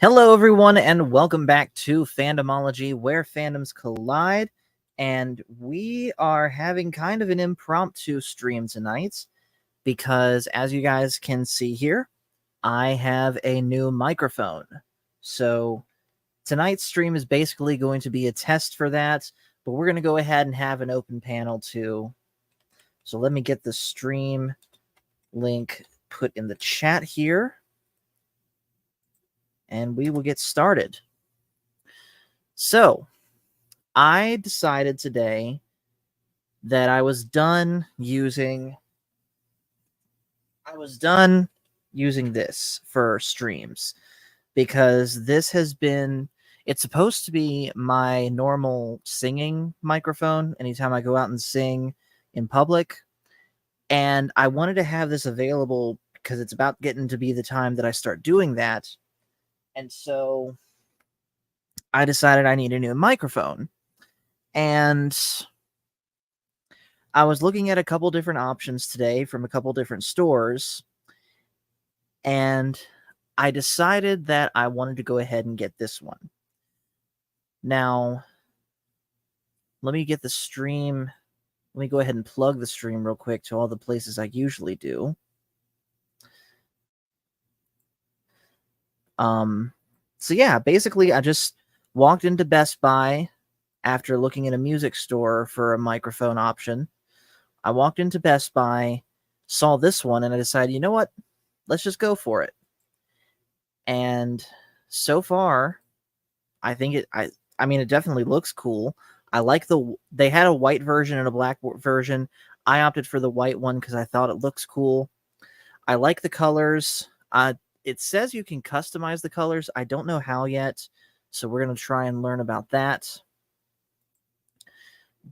Hello, everyone, and welcome back to Fandomology, where fandoms collide. And we are having kind of an impromptu stream tonight because, as you guys can see here, I have a new microphone. So tonight's stream is basically going to be a test for that, but we're going to go ahead and have an open panel too. So let me get the stream link put in the chat here, and we will get started. So I decided today that I was done using this for streams because this has been it's supposed to be my normal singing microphone anytime I go out and sing in public, and I wanted to have this available because it's about getting to be the time that I start doing that. And so I decided I need a new microphone. And I was looking at a couple different options today from a couple different stores, and I decided that I wanted to go ahead and get this one. Now, let me get the stream. Let me go ahead and plug the stream real quick to all the places I usually do. So yeah, basically I just walked into Best Buy after looking at a music store for a microphone option. I walked into Best Buy, saw this one, and I decided, you know what? Let's just go for it. And so far, I think it definitely looks cool. I like they had a white version and a black version. I opted for the white one because I thought it looks cool. I like the colors. It says you can customize the colors. I don't know how yet, so we're going to try and learn about that.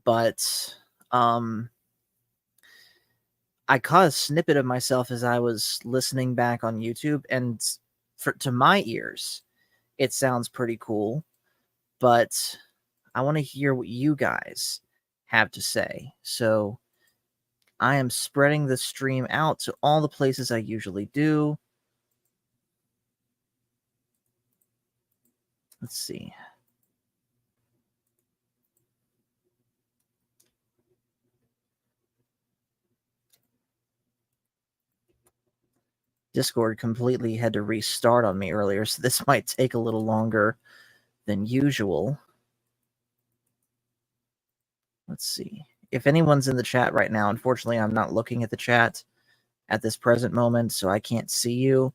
But I caught a snippet of myself as I was listening back on YouTube, and to my ears, it sounds pretty cool. But I want to hear what you guys have to say. So I am spreading the stream out to all the places I usually do. Let's see. Discord completely had to restart on me earlier, so this might take a little longer than usual. Let's see. If anyone's in the chat right now, unfortunately, I'm not looking at the chat at this present moment, so I can't see you,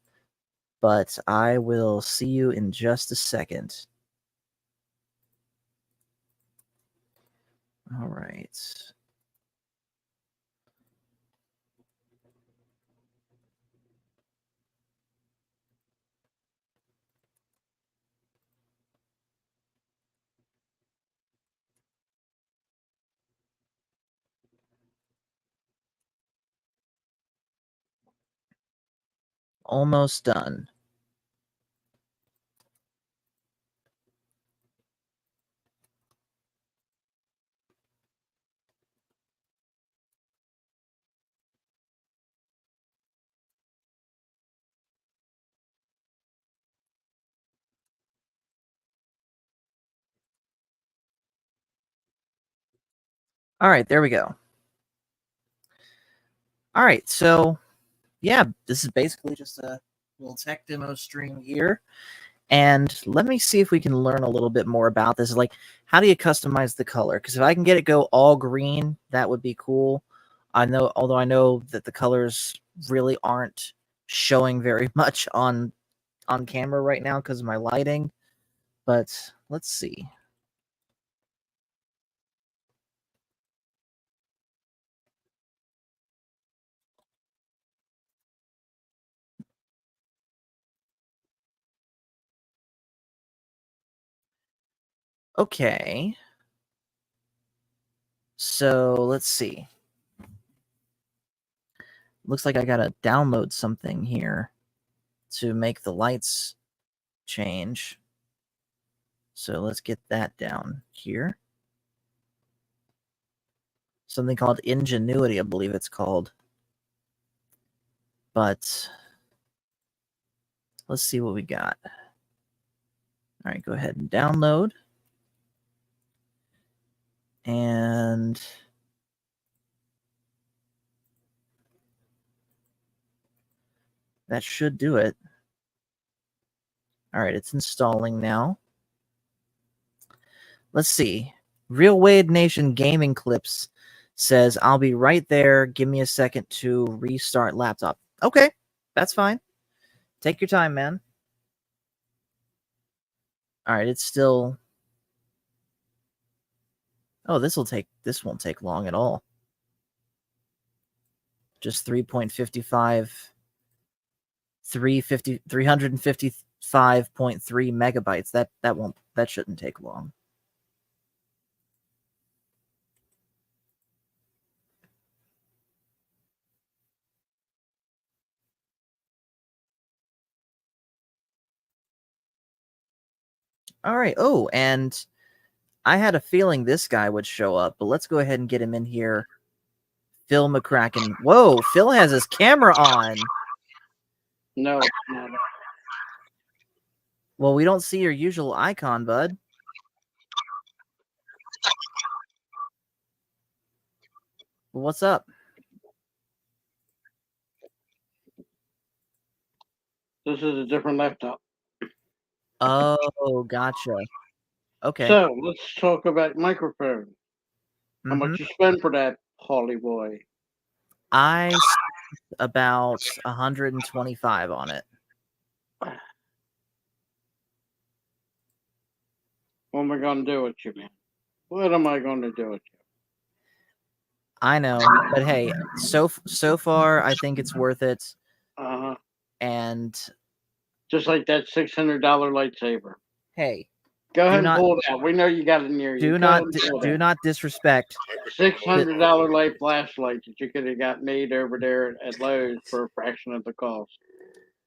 but I will see you in just a second. All right. Almost done. All right, there we go. All right, so yeah, this is basically just a little tech demo stream here. And let me see if we can learn a little bit more about this. Like, how do you customize the color? Because if I can get it go all green, that would be cool. Although I know that the colors really aren't showing very much on camera right now because of my lighting. But let's see. Okay. So let's see. Looks like I gotta download something here to make the lights change. So let's get that down here. Something called Ingenuity, I believe it's called. But let's see what we got. All right, go ahead and download. And that should do it. All right, it's installing now. Let's see. Real Wade Nation Gaming Clips says, I'll be right there. Give me a second to restart laptop. Okay, that's fine. Take your time, man. All right, it's still... Oh, this won't take long at all. Just 3.55, 355.3 megabytes. That shouldn't take long. All right. Oh, and I had a feeling this guy would show up, but let's go ahead and get him in here. Phil McCracken. Whoa, Phil has his camera on. No. Well, we don't see your usual icon, bud. What's up? This is a different laptop. Oh, gotcha. Okay. So let's talk about microphone. How much you spend for that, Holly boy? I spent about 125 on it. What am I going to do with you, man? What am I going to do with you? I know, but hey, so far, I think it's worth it. And just like that $600 lightsaber. Hey, go ahead and pull it out. We know you got it near you. Do not disrespect. $600 light flashlight that you could have got made over there at Lowe's for a fraction of the cost.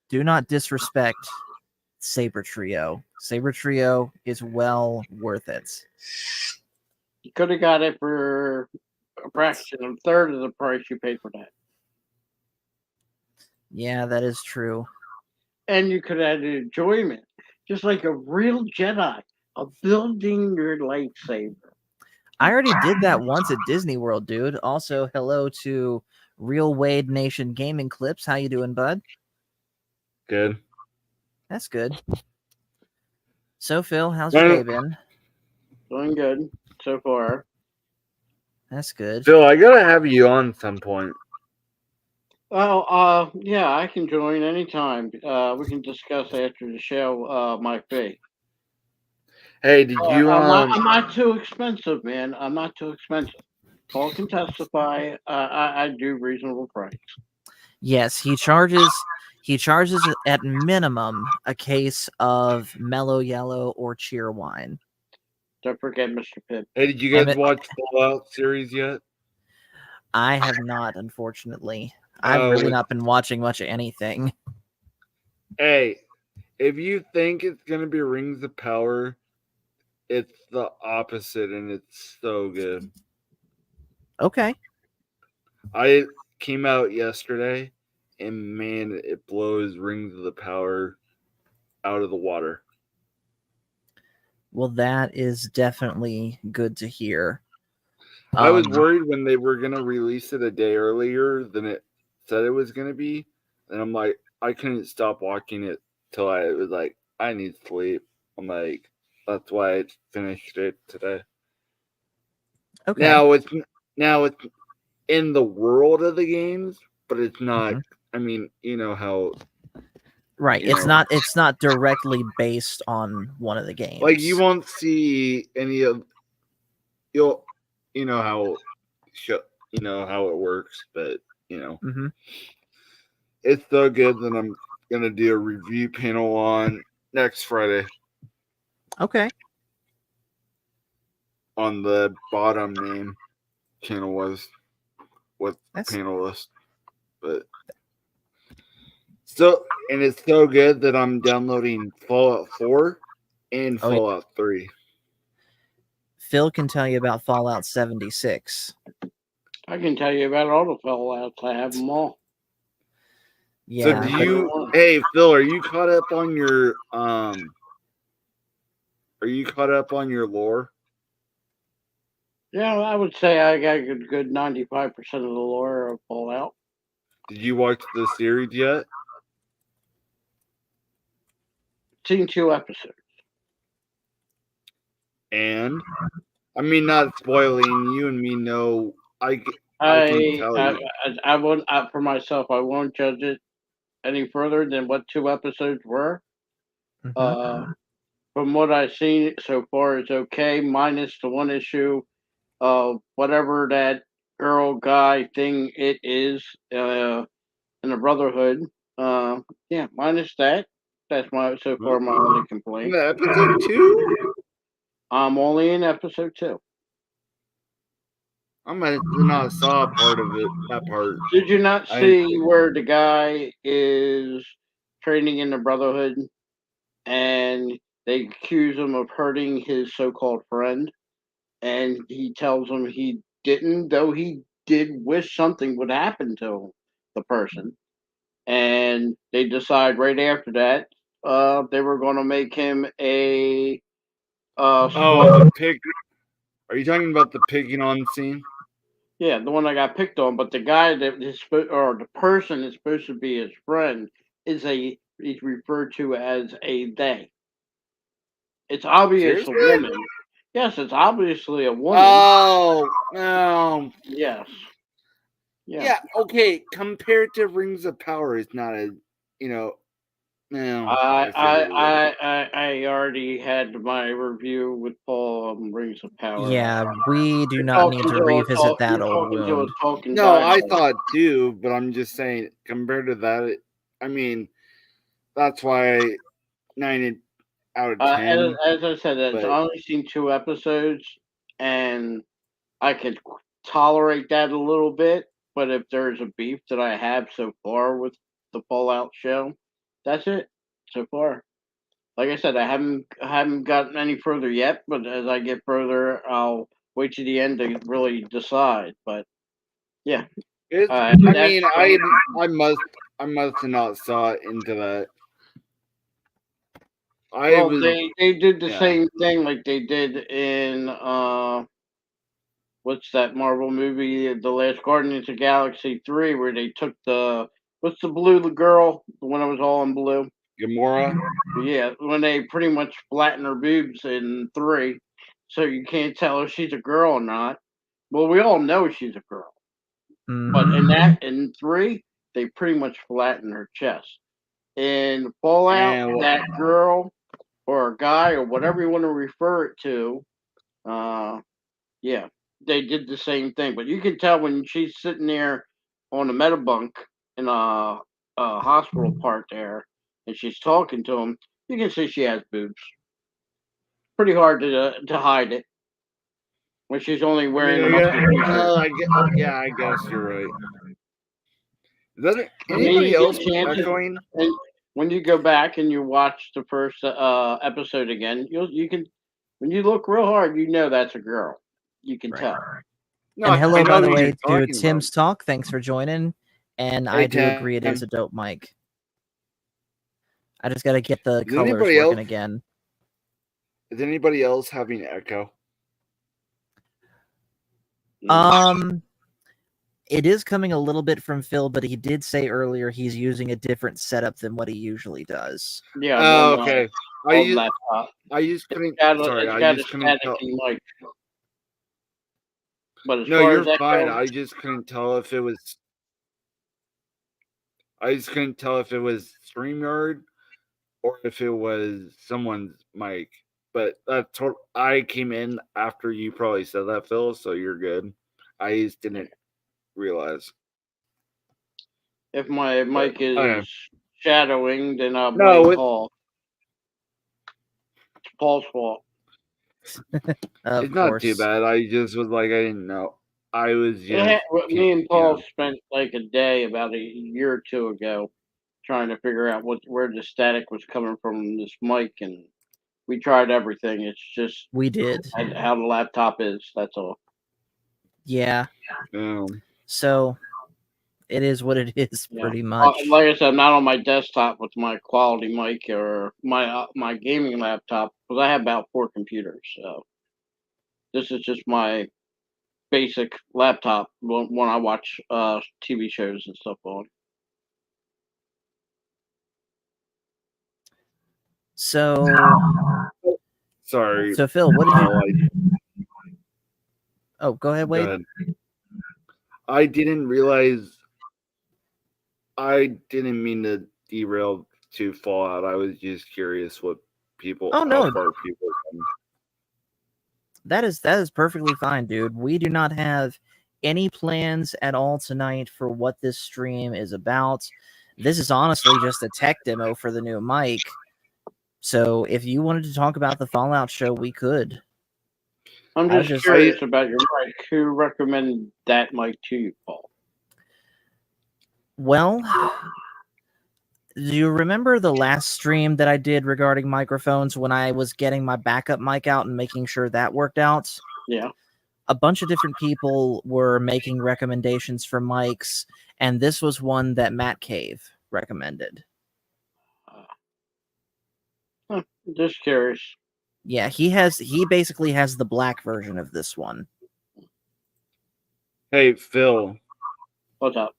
Do not disrespect Saber Trio. Saber Trio is well worth it. You could have got it for a fraction, a third of the price you paid for that. Yeah, that is true. And you could have had enjoyment, just like a real Jedi, of building your lightsaber. I already did that once at Disney World, dude. Also, hello to Real Wade Nation Gaming Clips. How you doing, bud? Good. That's good. So, Phil, how's your day been? Doing good so far. That's good. Phil, I gotta have you on some point. Well, yeah, I can join anytime. We can discuss after the show my fee. Hey, did you? I'm not too expensive, man. I'm not too expensive. Paul can testify. I do reasonable price. Yes, he charges at minimum a case of Mellow Yellow or Cheer wine. Don't forget Mr. Pitt. Hey, did you guys watch Fallout series yet? I have not, unfortunately. I've really not been watching much of anything. Hey, if you think it's gonna be Rings of Power, it's the opposite, and it's so good. Okay. I came out yesterday, and man, it blows Rings of the Power out of the water. Well, that is definitely good to hear. I was worried when they were gonna release it a day earlier than it said it was gonna be, and I'm like, I couldn't stop watching it till I was like, I need sleep. I'm like, that's why I finished it today. Okay. Now it's in the world of the games, but it's not. I mean, you know how. Right. It's not directly based on one of the games. Like you won't see any of. You know how it works, but it's so good that I'm gonna do a review panel on next Friday. Okay. On the bottom name channel was what panelist, but and it's so good that I'm downloading Fallout 4 and Fallout 3. Phil can tell you about Fallout 76. I can tell you about all the Fallouts. I have them all. Yeah. So hey Phil, are you caught up on your Are you caught up on your lore? Yeah, I would say I got a good 95% of the lore of Fallout. Did you watch the series yet? Seen 2 episodes. And I mean, not spoiling. You and me know. I can tell you. I won't for myself. I won't judge it any further than what 2 episodes were. Mhm. From what I've seen so far, it's okay, minus the one issue of whatever that girl guy thing it is in the Brotherhood. Yeah, minus that. That's my so far my only In complaint. the episode 2, I'm only in episode 2. I might have not saw part of it. That part. Did you not I didn't see where the guy is training in the Brotherhood and they accuse him of hurting his so-called friend, and he tells them he didn't, though he did wish something would happen to the person. And they decide right after that they were going to make him a the pig. Are you talking about the pigging on scene? yeah, the one that got picked on. But the guy that is or the person that's supposed to be his friend is referred to as a they. It's obvious a Seriously? woman. Yes, it's obviously a woman. Oh no. Yes. Yeah. Okay. Compared to Rings of Power, it's not a. No. I already had my review with Paul Rings of Power. Yeah, we do not need to revisit that old wound. No, I thought too, but I'm just saying compared to that, I mean, that's why 9 out of 10. As I said, I've only seen 2 episodes, and I could tolerate that a little bit. But if there's a beef that I have so far with the Fallout show, that's it so far. Like I said, I haven't gotten any further yet. But as I get further, I'll wait to the end to really decide. But yeah, I mean, I must have not saw it into that. They did the same thing like they did in what's that Marvel movie, The Last Guardians of the Galaxy 3, where they took what's the blue girl, the one that was all in blue? Gamora? Yeah, when they pretty much flatten her boobs in 3, so you can't tell if she's a girl or not. Well, we all know she's a girl. Mm-hmm. But in 3, they pretty much flatten her chest. In Fallout, that girl or a guy or whatever you want to refer it to, yeah, they did the same thing. But you can tell when she's sitting there on a metabunk in a hospital part there, and she's talking to him. You can see she has boobs. Pretty hard to hide it when she's only wearing a muscle t-shirt. I guess you're right. Doesn't anybody else echoing? And when you go back and you watch the first episode again, you can when you look real hard, you know that's a girl. You can tell. No, and hello, by the way, to Tim's Talk. Thanks for joining. And I do agree it is a dope mic. I just got to get the colors working again. Is anybody else having echo? It is coming a little bit from Phil, but he did say earlier he's using a different setup than what he usually does. Yeah. Oh, okay. I just couldn't. Sorry, I just couldn't tell. Mic. But as no, far you're as fine. I just couldn't tell if it was. I just couldn't tell if it was StreamYard or if it was someone's mic. But I came in after you probably said that, Phil, so you're good. I just didn't realize. If my mic is shadowing, then I'll blame Paul. It's Paul's fault. It's not too bad. I just was like, I didn't know. I was just. Me and Paul spent like a day about a year or two ago trying to figure out where the static was coming from this mic, and we tried everything. It's just we did how the laptop is. That's all. Yeah. So It is what it is, Yeah. pretty much. Like I said, I'm not on my desktop with my quality mic or my gaming laptop because I have about 4 computers. So this is just my basic laptop when I watch TV shows and stuff on. So, Sorry. so Phil, what did Paul, you? Oh, go ahead, go Wade. ahead. I didn't realize. I didn't mean to derail to Fallout. I was just curious what people. Oh, no. How far people come. That is perfectly fine, dude. We do not have any plans at all tonight for what this stream is about. This is honestly just a tech demo for the new mic. So if you wanted to talk about the Fallout show, we could. I'm just curious about your mic. Who recommended that mic to you, Paul? Well, do you remember the last stream that I did regarding microphones when I was getting my backup mic out and making sure that worked out? Yeah. A bunch of different people were making recommendations for mics, and this was one that Matt Cave recommended. Just curious. Yeah, he basically has the black version of this one. Hey, Phil. What's up?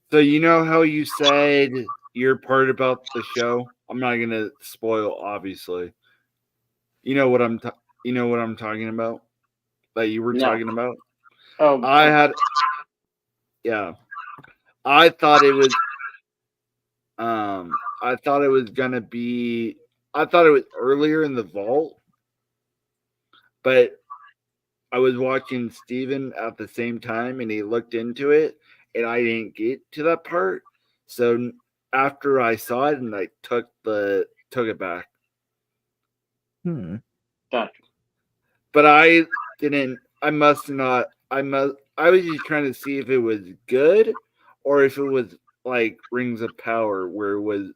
So you know how you said your part about the show? I'm not gonna spoil, obviously. You know what I'm talking about? That you were talking about? Oh, yeah. I thought it was gonna be. I thought it was earlier in the vault, but I was watching Steven at the same time, and he looked into it, and I didn't get to that part. So after I saw it, and I took it back. Gotcha. But I didn't. I must not. I was just trying to see if it was good, or if it was like Rings of Power, where it was,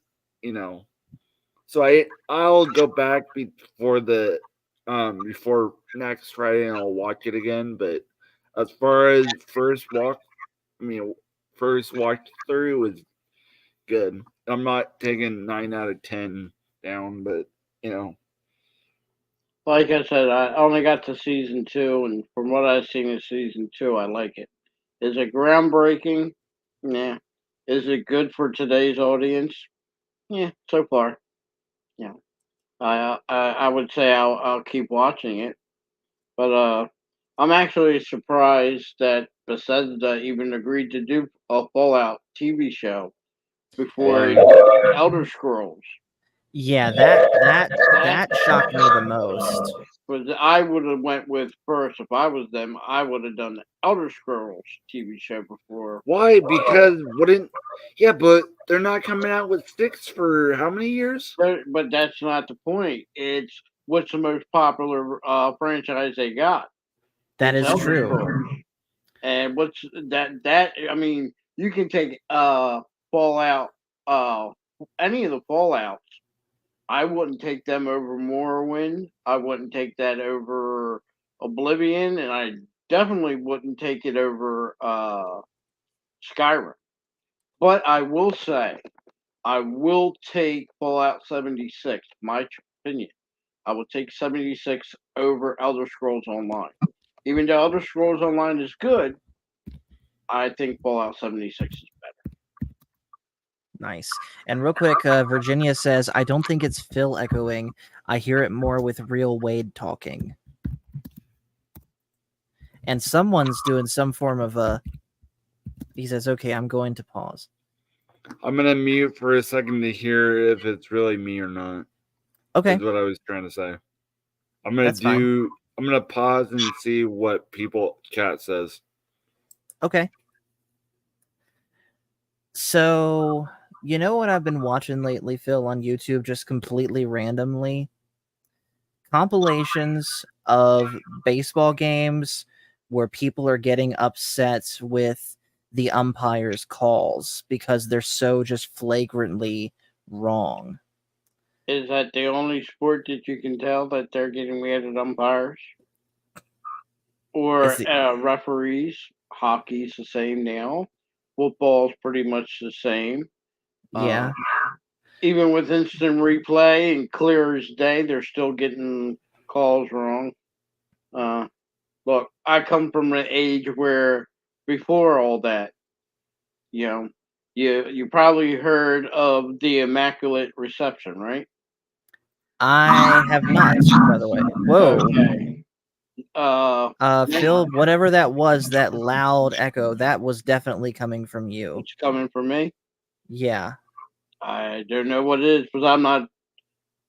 So I'll go back before next Friday, and I'll watch it again. But as far as first walk through was good. I'm not taking 9 out of 10 down, but like I said, I only got to season 2, and from what I've seen in season 2, I like it. Is it groundbreaking? Yeah. Is it good for today's audience? Yeah, so far. Yeah. I would say I'll keep watching it, but I'm actually surprised that Bethesda even agreed to do a Fallout TV show before it did Elder Scrolls. Yeah, that shocked me the most. But I would have went with first if I was them. I would have done the Elder Scrolls TV show before. Why? Because yeah, but they're not coming out with 6 for how many years? But that's not the point. It's what's the most popular franchise they got. That is Elder true. Scrolls. And what's that? I mean, you can take Fallout, any of the Fallouts. I wouldn't take them over Morrowind. I wouldn't take that over Oblivion, and I definitely wouldn't take it over Skyrim. But I will say, I will take Fallout 76. My opinion, I will take 76 over Elder Scrolls Online. Even though Elder Scrolls Online is good, I think Fallout 76 is better. Nice. And real quick, Virginia says, I don't think it's Phil echoing. I hear it more with real Wade talking. And someone's doing some form of a... He says, okay, I'm going to pause. I'm going to mute for a second to hear if it's really me or not. Okay. That's what I was trying to say. I'm going to pause and see what chat says. Okay. So, you know what I've been watching lately, Phil, on YouTube, just completely randomly? Compilations of baseball games where people are getting upset with the umpire's calls because they're so just flagrantly wrong. Is that the only sport that you can tell that they're getting mad at umpires? Or referees? Hockey's the same now. Football's pretty much the same. Yeah. Even with instant replay and clear as day, they're still getting calls wrong. Look, I come from an age where before all that, you know, you probably heard of the Immaculate Reception, right? I have not, by the way. Whoa. Okay. Phil, whatever that was, that loud echo, that was definitely coming from you. It's coming from me. Yeah. I don't know what it is, because I'm not.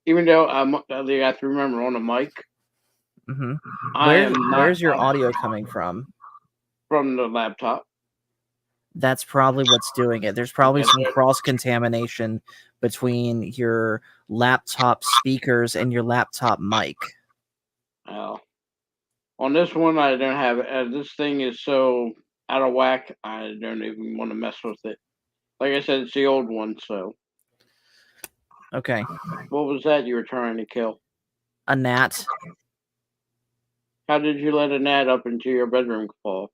Even though I have to remember on a mic. Mm-hmm. I am not Where's your audio coming from? From the laptop. That's probably what's doing it. There's probably some cross-contamination between your laptop speakers and your laptop mic. On this one, I don't have. This thing is so out of whack, I don't even want to mess with it. Like I said, it's the old one, so. Okay. What was that you were trying to kill? A gnat. How did you let a gnat up into your bedroom fall?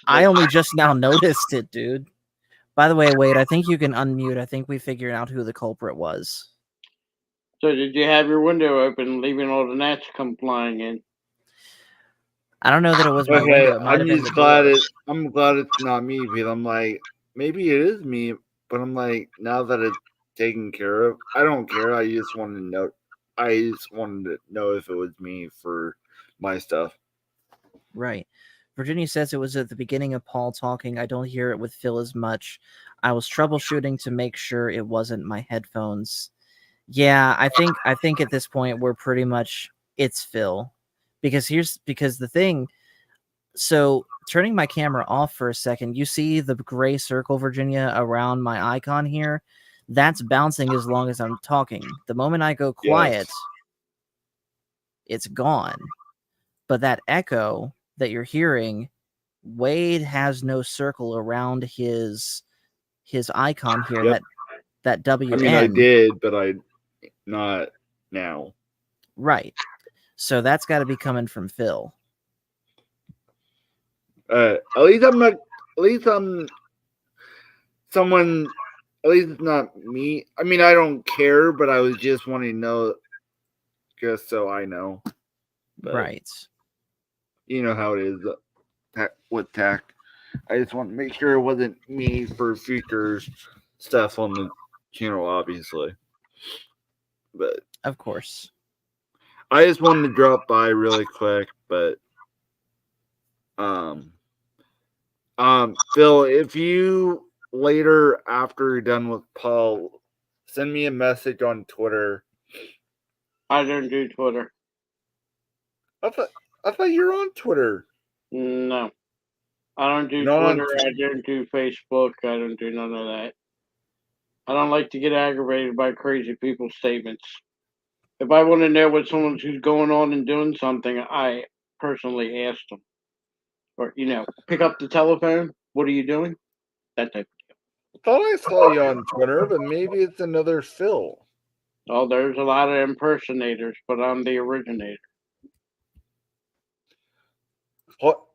I only just now noticed it, dude. By the way, Wade, I think you can unmute. I think we figured out who the culprit was. So did you have your window open, leaving all the gnats come flying in? I don't know that it was my window. It might have been the door. I'm glad it's not me, because I'm like, maybe it is me, but I'm like, now that it's taken care of, I don't care. I just wanted to know. I just wanted to know if it was me for my stuff. Right. Virginia says it was at the beginning of Paul talking. I don't hear it with Phil as much. I was troubleshooting to make sure it wasn't my headphones. Yeah, I think at this point we're pretty much it's Phil. Because the thing. So turning my camera off for a second, you see the gray circle, Virginia, around my icon here? That's bouncing as long as I'm talking. The moment I go quiet, it's gone. But that echo that you're hearing, Wade has no circle around his icon here. That WN. I mean, I did, but I not now. Right. So that's got to be coming from Phil. At least I'm not. At least I'm someone. At least it's not me. I mean, I don't care, but I was just wanting to know, just so I know. But right. You know how it is with tech. I just want to make sure it wasn't me for future stuff on the channel, obviously. But of course, I just wanted to drop by really quick. But Phil, if you later after you're done with Paul, send me a message on Twitter. I don't do Twitter. I thought you were on Twitter. No. I don't do Twitter. I don't do Facebook. I don't do none of that. I don't like to get aggravated by crazy people's statements. If I want to know what someone's who's going on and doing something, I personally ask them. Or, pick up the telephone. What are you doing? That type of deal. I thought I saw you on Twitter, but maybe it's another Phil. Oh, there's a lot of impersonators, but I'm the originator.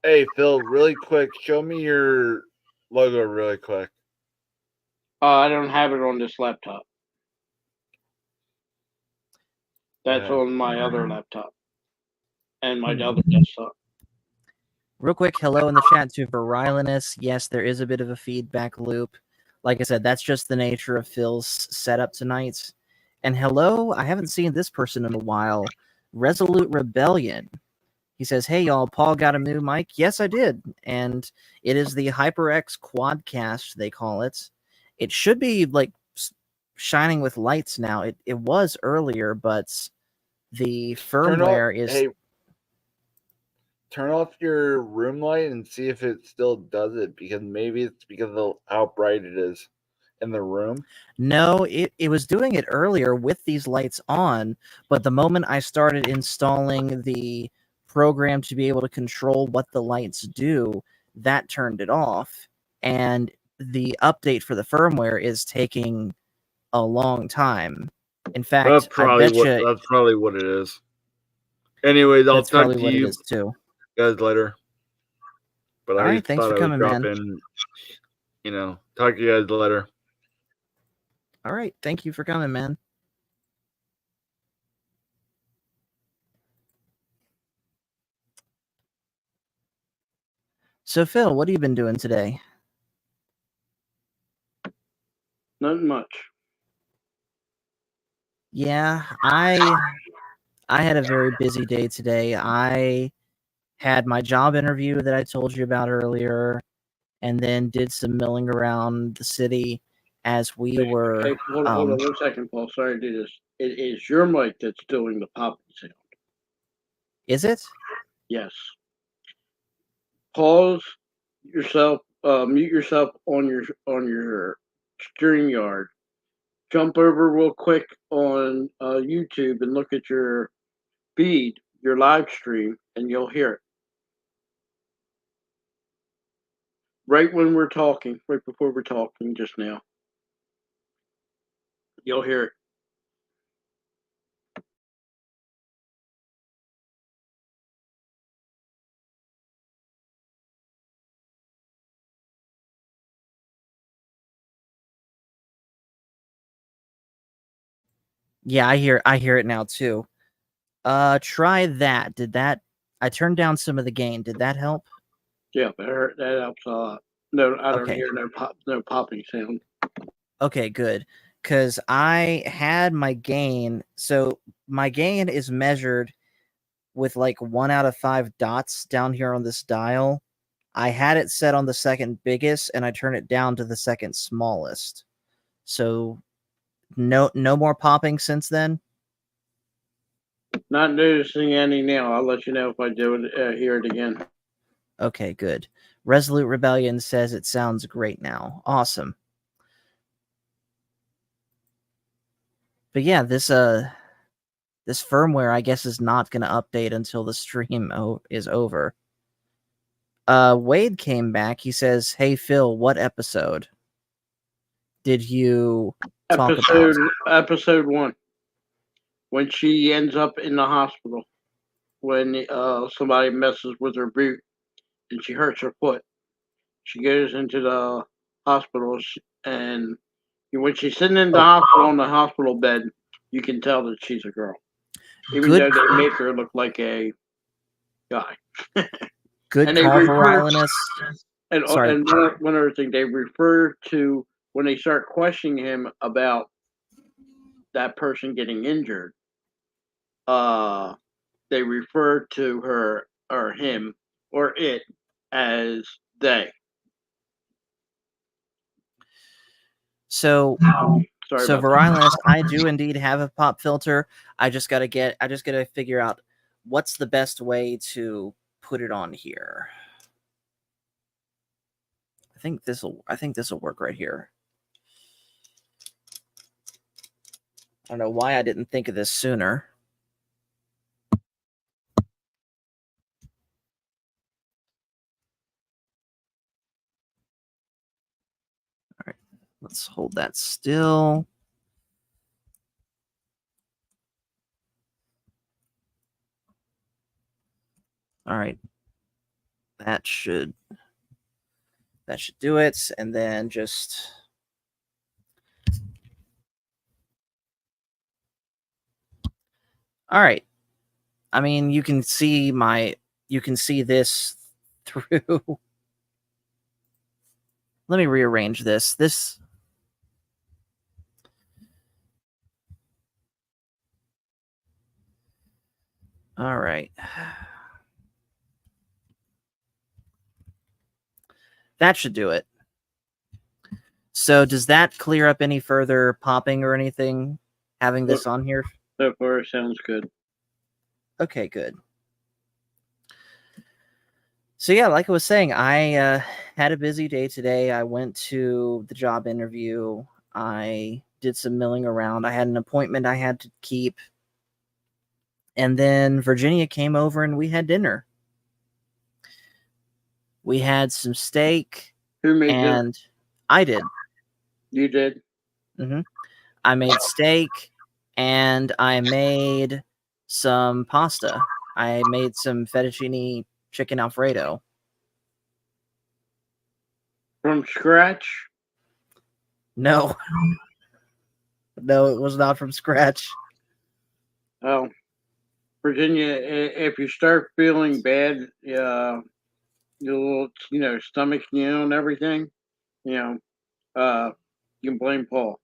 Hey, Phil, really quick, show me your logo really quick. I don't have it on this laptop. That's on my other laptop and my other desktop. Real quick, hello in the chat to Virilinus. Yes, there is a bit of a feedback loop. Like I said, that's just the nature of Phil's setup tonight. And hello, I haven't seen this person in a while. Resolute Rebellion. He says, hey, y'all, Paul got a new mic? Yes, I did. And it is the HyperX QuadCast, they call it. It should be, like, shining with lights now. It was earlier, but the firmware is... Hey, turn off your room light and see if it still does it, because maybe it's because of how bright it is in the room. No, it was doing it earlier with these lights on, but the moment I started installing the program to be able to control what the lights do, that turned it off. And the update for the firmware is taking a long time. In fact, that's probably what it is. Anyways, I'll talk to you too. Guys later. But all right, thanks for coming, man. talk to you guys later. All right. Thank you for coming, man. So, Phil, what have you been doing today? Not much. Yeah, I had a very busy day today. I had my job interview that I told you about earlier, and then did some milling around the city as we were. Hey, hold on 1 second, Paul. Sorry to do this. It is your mic that's doing the popping sound. Is it? Yes. Pause yourself. Mute yourself on your StreamYard. Jump over real quick on YouTube and look at your feed, your live stream, and you'll hear it. Right when we're talking, right before we're talking just now, you'll hear it. Yeah, I hear it now too. Try that. Did that? I turned down some of the gain. Did that help? Yeah, that helps a lot. No, I don't Okay. hear no popping sound. Okay, good. Because I had my gain. So my gain is measured with like 1 out of 5 dots down here on this dial. I had it set on the second biggest, and I turned it down to the second smallest. So no more popping since then. Not noticing any now. I'll let you know if I do it. Hear it again. Okay, good. Resolute Rebellion says it sounds great now. Awesome. But yeah, this firmware, I guess, is not going to update until the stream is over. Wade came back. He says, "Hey Phil, what episode did you talk about?" Episode 1, when she ends up in the hospital, when somebody messes with her boot and she hurts her foot. She goes into the hospital, and when she's sitting in the hospital on the hospital bed, you can tell that she's a girl, even though they make her look like a guy. Good call, Virilinus. And one other thing, they refer to when they start questioning him about that person getting injured. They refer to her or him or it as they. So, Virilinus, I do indeed have a pop filter. I just gotta figure out what's the best way to put it on here. I think this will work right here. I don't know why I didn't think of this sooner. All right, let's hold that still. All right, that should do it, and then just. All right. I mean, you can see this through. Let me rearrange this. All right. That should do it. So does that clear up any further popping or anything, having this on here? So far, sounds good. Okay, good. So yeah, like I was saying, I had a busy day today. I went to the job interview. I did some milling around. I had an appointment I had to keep. And then Virginia came over and we had dinner. We had some steak. Who made dinner? I did. You did? Mm-hmm. I made steak and I made some pasta. I made some fettuccine chicken Alfredo. From scratch? No. No, it was not from scratch. Oh, Virginia, if you start feeling bad, your little, stomach, and everything, you know, you can blame Paul.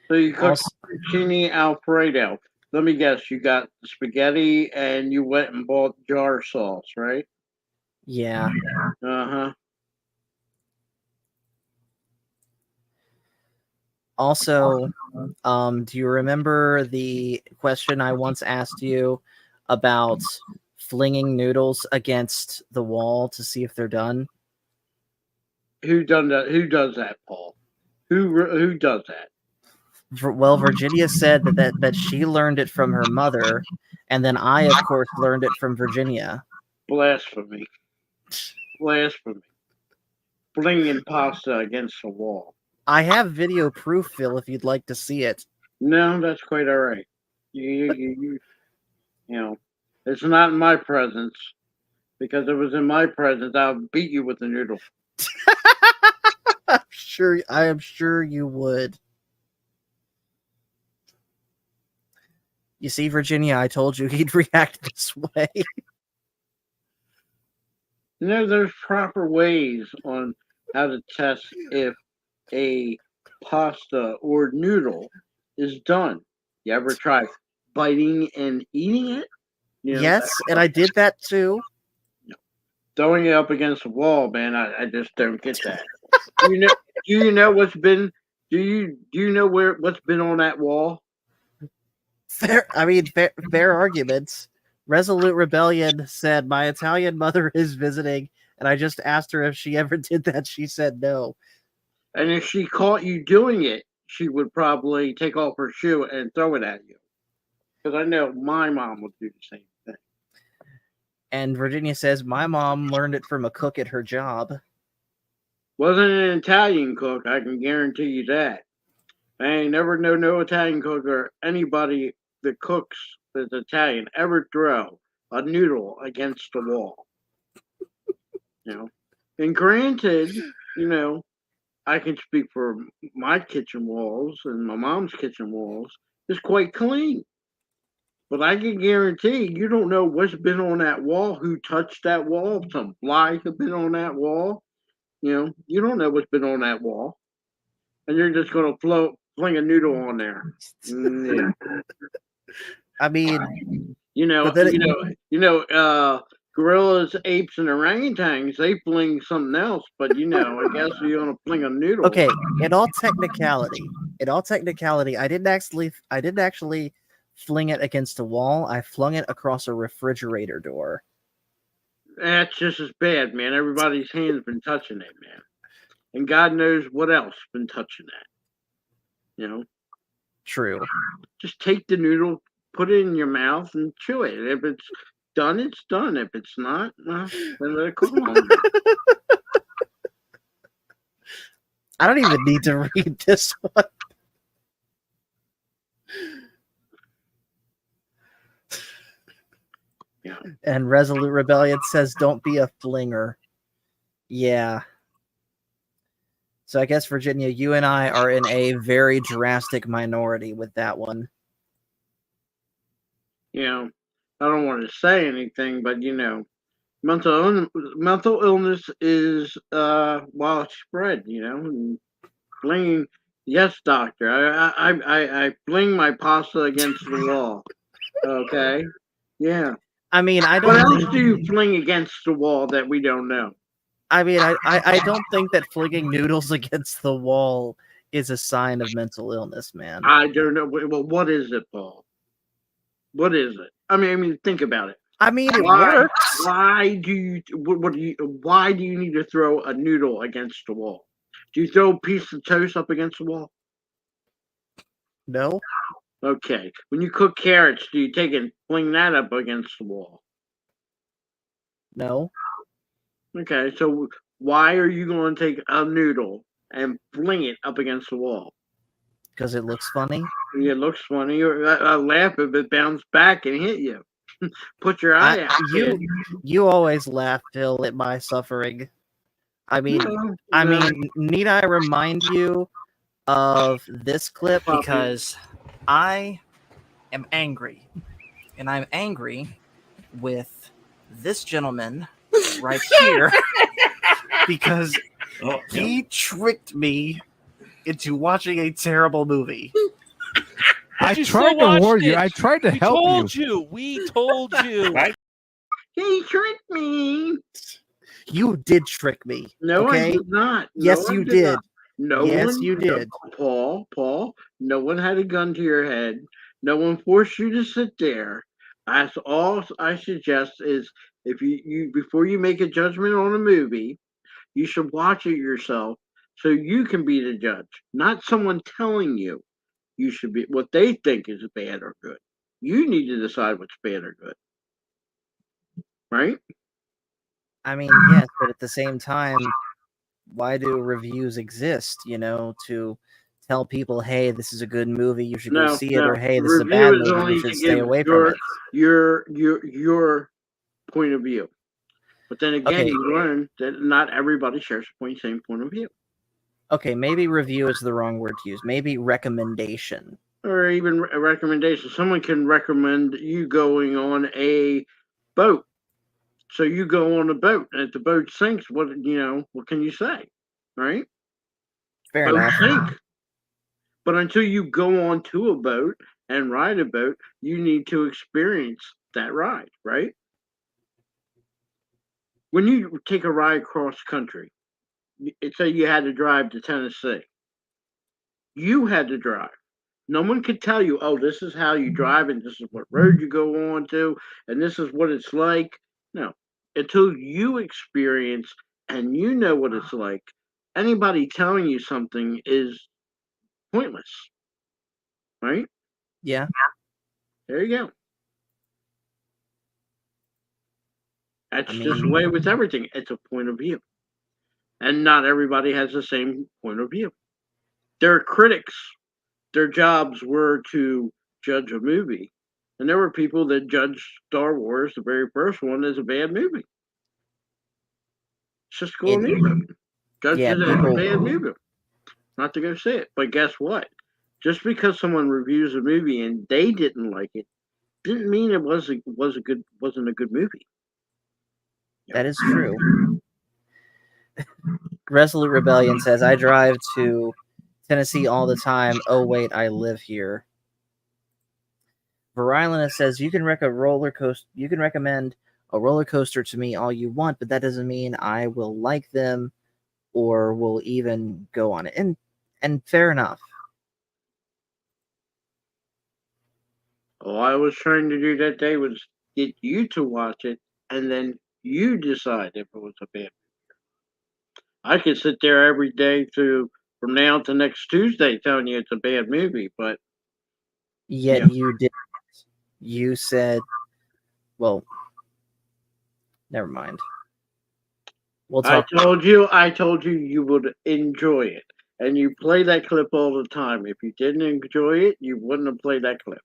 So you cooked Also, fettuccine Alfredo. Let me guess, you got spaghetti and you went and bought jar sauce, right? yeah. Uh-huh. Also, do you remember the question I once asked you about flinging noodles against the wall to see if they're done? Who done that? Who does that, Paul? Who does that? Well, Virginia said that she learned it from her mother, and then I, of course, learned it from Virginia. Blasphemy. Blasphemy. Flinging pasta against the wall. I have video proof, Phil, if you'd like to see it. No, that's quite all right. You it's not in my presence, because if it was in my presence, I'll beat you with the noodle. I am sure you would. You see, Virginia, I told you he'd react this way. There's proper ways on how to test if a pasta or noodle is done. You ever try biting and eating it? Yes, and I did that too. Throwing it up against the wall, man. I just don't get that. Do you know what's been? Do you know what's been on that wall? Fair arguments. Resolute Rebellion said, "My Italian mother is visiting, and I just asked her if she ever did that. She said no." And if she caught you doing it, she would probably take off her shoe and throw it at you. Because I know my mom would do the same thing. And Virginia says, "My mom learned it from a cook at her job." Wasn't an Italian cook, I can guarantee you that. I ain't never know no Italian cook or anybody that cooks that's Italian ever throw a noodle against the wall. And granted, I can speak for my kitchen walls and my mom's kitchen walls. It's quite clean. But I can guarantee you don't know what's been on that wall, who touched that wall, some flies have been on that wall. You don't know what's been on that wall. And you're just going to fling a noodle on there. Yeah. I mean, gorillas, apes, and orangutans, they fling something else, but I guess you're gonna fling a noodle. Okay, in all technicality, I didn't actually fling it against a wall. I flung it across a refrigerator door. That's just as bad, man. Everybody's hand's been touching it, man. And God knows what else been touching that. True. Just take the noodle, put it in your mouth, and chew it. If it's done, it's done. If it's not, well, then let it cook on. I don't even need to read this one. Yeah. And Resolute Rebellion says, "Don't be a flinger." Yeah. So I guess, Virginia, you and I are in a very drastic minority with that one. I don't want to say anything, but mental illness is widespread. And flinging, yes, doctor. I fling my pasta against the wall. Okay, yeah. I mean, I don't. What else do you fling against the wall that we don't know? I mean, I don't think that flinging noodles against the wall is a sign of mental illness, man. I don't know. Well, what is it, Paul? What is it? I mean, think about it. I mean, it works. Why do you? Why do you need to throw a noodle against the wall? Do you throw a piece of toast up against the wall? No. Okay. When you cook carrots, do you take and fling that up against the wall? No. Okay. So why are you going to take a noodle and fling it up against the wall? Because it looks funny. It looks funny. I laugh if it bounced back and hit you. Put your eye out. You always laugh, Phil, at my suffering. I mean, need I remind you of this clip? Because I am angry, and I'm angry with this gentleman right here because he tricked me into watching a terrible movie. I tried to warn you. I tried to help you. We told you. He tricked me. You did trick me. No, okay? I did not. Yes, you did. Yes, you did. Paul, no one had a gun to your head. No one forced you to sit there. That's all I suggest is if you before you make a judgment on a movie, you should watch it yourself so you can be the judge, not someone telling you should be what they think is bad or good. You need to decide what's bad or good. Right? I mean, yes, but at the same time, why do reviews exist? To tell people, hey, this is a good movie, you should go see it, or hey, this is a bad movie, you should stay away from it. Your point of view. But then again, you learn that not everybody shares the same point of view. Okay, maybe review is the wrong word to use. Maybe recommendation. Or even a recommendation. Someone can recommend you going on a boat. So you go on a boat, and if the boat sinks, what can you say? Right? Fair enough. Sink. But until you go onto a boat and ride a boat, you need to experience that ride, right? When you take a ride cross country, say you had to drive to Tennessee. You had to drive. No one could tell you, oh, this is how you drive and this is what road you go on to and this is what it's like. No. Until you experience and you know what it's like, anybody telling you something is pointless. Right? Yeah. There you go. That's just the way with everything. It's a point of view. And not everybody has the same point of view. There are critics. Their jobs were to judge a movie. And there were people that judged Star Wars, the very first one, as a bad movie. It's just cool movie. Judged it as a bad movie. Not to go see it. But guess what? Just because someone reviews a movie and they didn't like it, didn't mean it wasn't a good movie. That is true. Resolute Rebellion says, I drive to Tennessee all the time. Oh, wait, I live here. Virilina says, you can recommend a roller coaster to me all you want, but that doesn't mean I will like them or will even go on it. And fair enough. All I was trying to do that day was get you to watch it, and then you decide if it was a bad movie. I could sit there every day from now to next Tuesday telling you it's a bad movie, but yet you did. You said, well, never mind. We'll talk. I told you you would enjoy it, and you play that clip all the time. If you didn't enjoy it, you wouldn't have played that clip.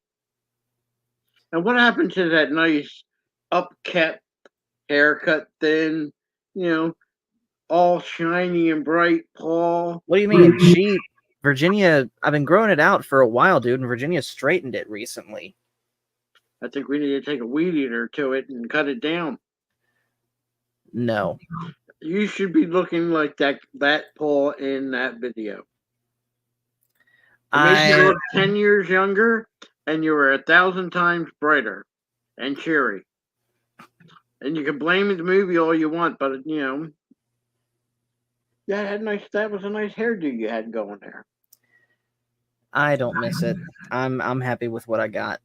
And what happened to that nice upkept haircut, thin, all shiny and bright, Paul? What do you mean? Virginia, I've been growing it out for a while, dude, and Virginia straightened it recently. I think we need to take a weed eater to it and cut it down. No. You should be looking like that Paul in that video. It makes you look 10 years younger, and you were 1,000 times brighter and cheery. And you can blame the movie all you want, but that was a nice hairdo you had going there. I don't miss it. I'm happy with what I got.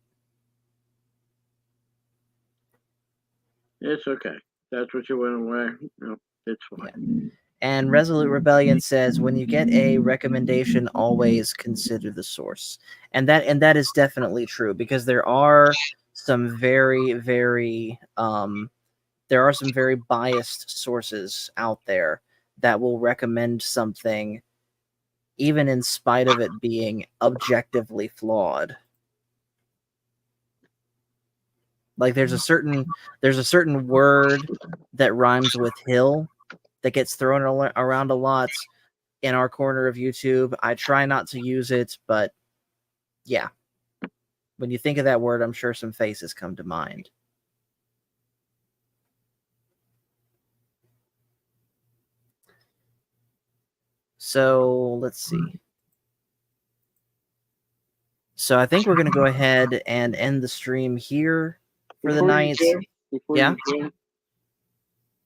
It's okay. That's what you went away. No, it's fine. Yeah. And Resolute Rebellion says, when you get a recommendation, always consider the source. And that is definitely true, because there are some very, very biased sources out there that will recommend something even in spite of it being objectively flawed. Like there's a certain word that rhymes with hill that gets thrown around a lot in our corner of YouTube. I try not to use it, but yeah. When you think of that word, I'm sure some faces come to mind. So let's see. So I think we're going to go ahead and end the stream here for the night. Yeah.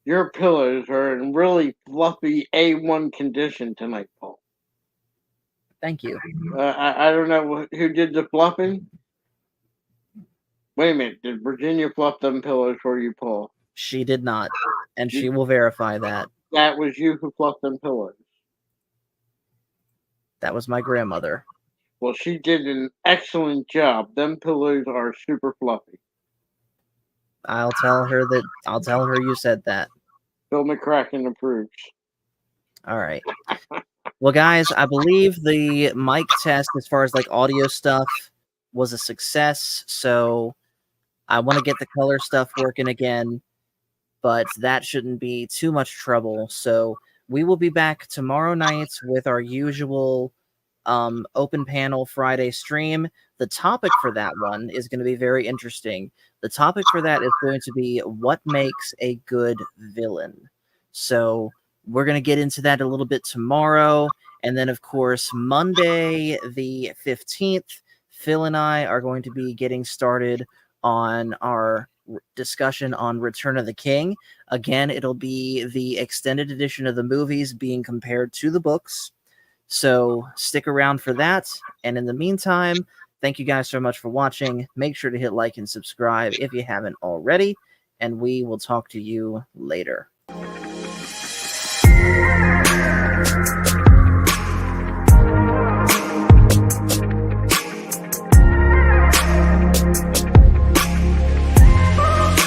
Your pillows are in really fluffy A1 condition tonight, Paul. Thank you. I don't know who did the fluffing. Wait a minute. Did Virginia fluff them pillows for you, Paul? She did not, and she will verify that. That was you who fluffed them pillows. That was my grandmother. Well, she did an excellent job. Them pillows are super fluffy. I'll tell her you said that. Bill McCracken approves. All right. Well, guys, I believe the mic test as far as like audio stuff was a success. So I want to get the color stuff working again, but that shouldn't be too much trouble. So we will be back tomorrow night with our usual open panel Friday stream. The topic for that one is going to be very interesting. The topic for that is going to be what makes a good villain. So we're going to get into that a little bit tomorrow. And then, of course, Monday the 15th, Phil and I are going to be getting started on our discussion on Return of the King. Again, it'll be the extended edition of the movies being compared to the books. So stick around for that. And in the meantime, thank you guys so much for watching. Make sure to hit like and subscribe if you haven't already. And we will talk to you later.